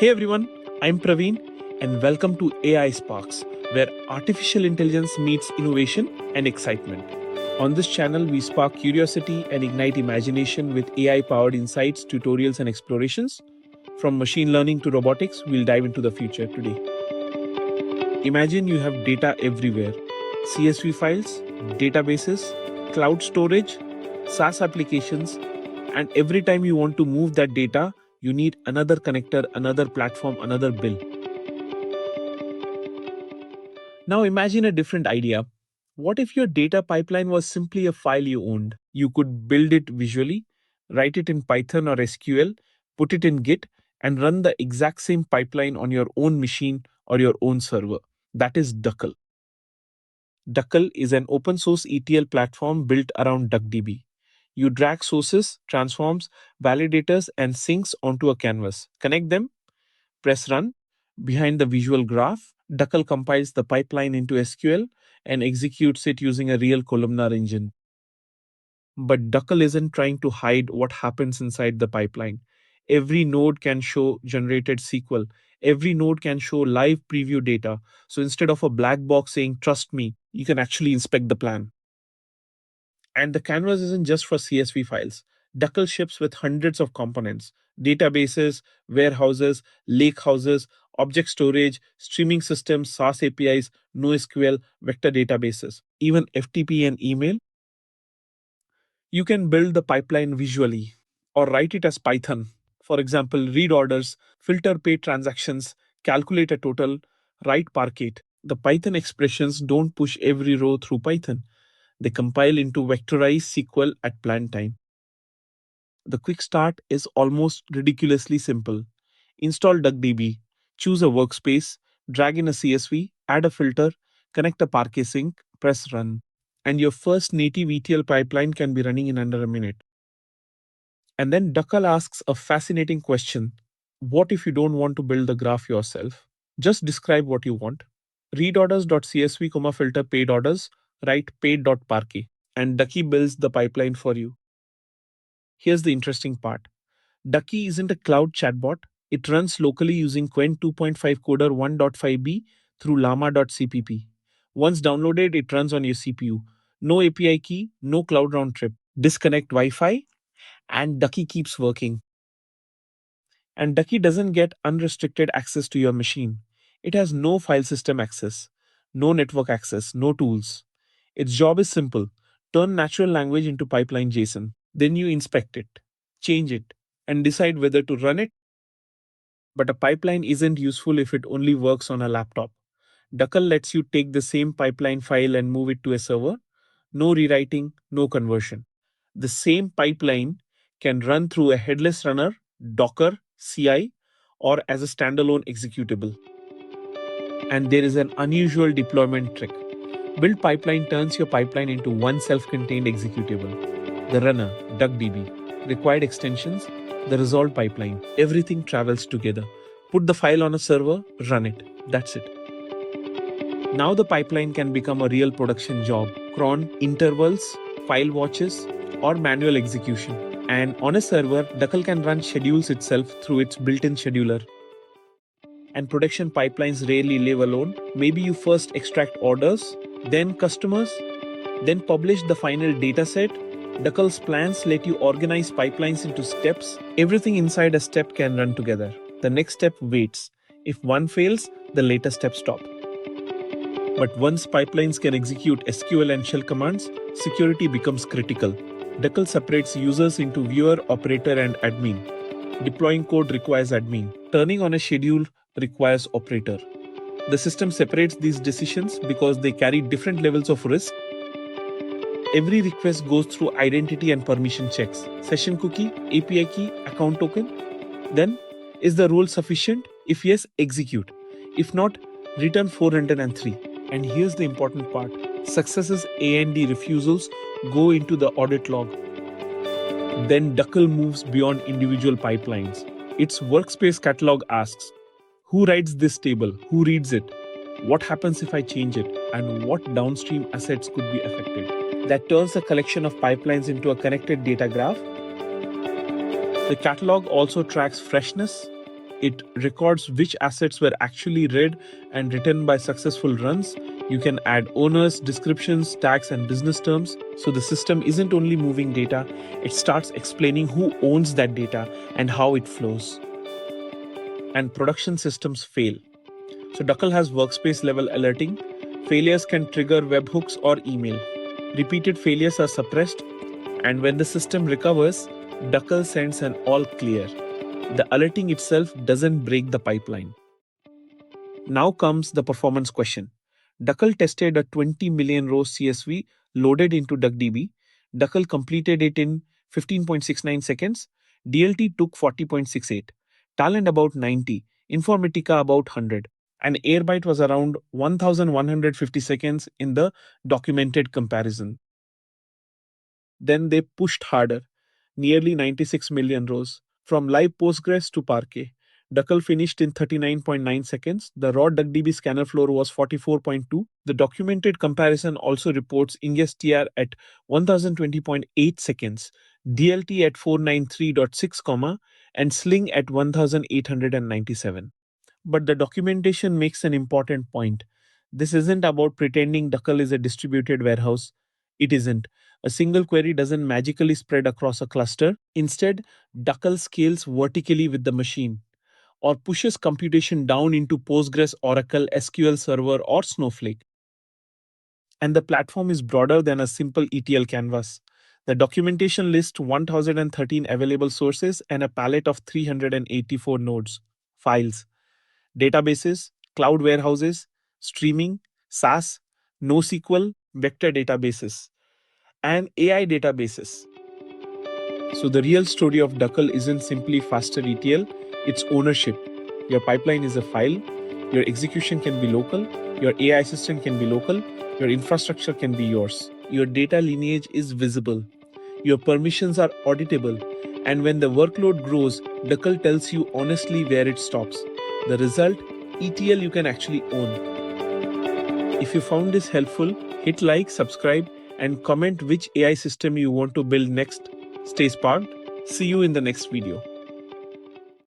Hey everyone, I'm Praveen and welcome to AI Sparks, where artificial intelligence meets innovation and excitement. On this channel, we spark curiosity and ignite imagination with AI powered insights, tutorials, and explorations. From machine learning to robotics, we'll dive into the future today. Imagine you have data everywhere: CSV files, databases, cloud storage, SaaS applications, and every time you want to move that data, you need another connector, another platform, another bill. Now imagine a different idea. What if your data pipeline was simply a file you owned? You could build it visually, write it in Python or SQL, put it in Git, and run the exact same pipeline on your own machine or your own server. That is Duckle. Duckle is an open source ETL platform built around DuckDB. You drag sources, transforms, validators, and sinks onto a canvas. Connect them, press run. Behind the visual graph, Duckle compiles the pipeline into SQL and executes it using a real columnar engine. But Duckle isn't trying to hide what happens inside the pipeline. Every node can show generated SQL. Every node can show live preview data. So instead of a black box saying, trust me, you can actually inspect the plan. And the canvas isn't just for CSV files. Duckle ships with hundreds of components: databases, warehouses, lakehouses, object storage, streaming systems, SaaS APIs, NoSQL, vector databases, even FTP and email. You can build the pipeline visually or write it as Python. For example, read orders, filter paid transactions, calculate a total, write Parquet. The Python expressions don't push every row through Python. They compile into vectorized SQL at planned time. The quick start is almost ridiculously simple. Install DuckDB, choose a workspace, drag in a CSV, add a filter, connect a Parquet sync, press run. And your first native ETL pipeline can be running in under a minute. And then Duckle asks a fascinating question. What if you don't want to build the graph yourself? Just describe what you want. Read orders.csv, filter paid orders, write paid.parquet, and Ducky builds the pipeline for you. Here's the interesting part. Ducky isn't a cloud chatbot. It runs locally using Qwen 2.5 Coder 1.5b through llama.cpp. Once downloaded, it runs on your CPU. No API key, no cloud round trip. Disconnect Wi-Fi, and Ducky keeps working. And Ducky doesn't get unrestricted access to your machine. It has no file system access, no network access, no tools. Its job is simple: turn natural language into pipeline JSON. Then you inspect it, change it, and decide whether to run it. But a pipeline isn't useful if it only works on a laptop. Duckle lets you take the same pipeline file and move it to a server. No rewriting, no conversion. The same pipeline can run through a headless runner, Docker, CI, or as a standalone executable. And there is an unusual deployment trick. Build pipeline turns your pipeline into one self-contained executable. The runner, DuckDB, required extensions, the resolved pipeline, everything travels together. Put the file on a server, run it. That's it. Now the pipeline can become a real production job. Cron, intervals, file watches, or manual execution. And on a server, Duckle can run schedules itself through its built-in scheduler. And production pipelines rarely live alone. Maybe you first extract orders, then customers, then publish the final dataset. Duckle's plans let you organize pipelines into steps. Everything inside a step can run together. The next step waits. If one fails, the later steps stop. But once pipelines can execute SQL and shell commands, security becomes critical. Duckle separates users into viewer, operator, and admin. Deploying code requires admin. Turning on a schedule requires operator. The system separates these decisions because they carry different levels of risk. Every request goes through identity and permission checks: session cookie, API key, account token. Then, is the rule sufficient? If yes, execute. If not, return 403. And here's the important part. Successes and refusals go into the audit log. Then Duckle moves beyond individual pipelines. Its workspace catalog asks, who writes this table? Who reads it? What happens if I change it? And what downstream assets could be affected? That turns a collection of pipelines into a connected data graph. The catalog also tracks freshness, It records which assets were actually read and written by successful runs. You can add owners, descriptions, tags, and business terms. So the system isn't only moving data, it starts explaining who owns that data and how it flows. And production systems fail. So Duckle has workspace level alerting. Failures can trigger webhooks or email. Repeated failures are suppressed, and when the system recovers, Duckle sends an all clear. The alerting itself doesn't break the pipeline. Now comes the performance question. Duckle tested a 20 million row CSV loaded into DuckDB. Duckle completed it in 15.69 seconds. DLT took 40.68. Talent about 90. Informatica about 100. And Airbyte was around 1150 seconds in the documented comparison. Then they pushed harder, nearly 96 million rows. From live Postgres to Parquet, Duckle finished in 39.9 seconds. The raw DuckDB scanner floor was 44.2. The documented comparison also reports ingstr at 1020.8 seconds, DLT at 493.6, and Sling at 1897. But the documentation makes an important point. This isn't about pretending Duckle is a distributed warehouse. It isn't. A single query doesn't magically spread across a cluster. Instead, Duckle scales vertically with the machine or pushes computation down into Postgres, Oracle, SQL Server, or Snowflake. And the platform is broader than a simple ETL canvas. The documentation lists 1013 available sources and a palette of 384 nodes, files, databases, cloud warehouses, streaming, SaaS, NoSQL, vector databases, and AI databases. So the real story of Duckle isn't simply faster ETL, it's ownership. Your pipeline is a file, your execution can be local, your AI assistant can be local, your infrastructure can be yours. Your data lineage is visible. Your permissions are auditable. And when the workload grows, Duckle tells you honestly where it stops. The result, ETL you can actually own. If you found this helpful, hit like, subscribe, and comment which AI system you want to build next. Stay sparked. See you in the next video.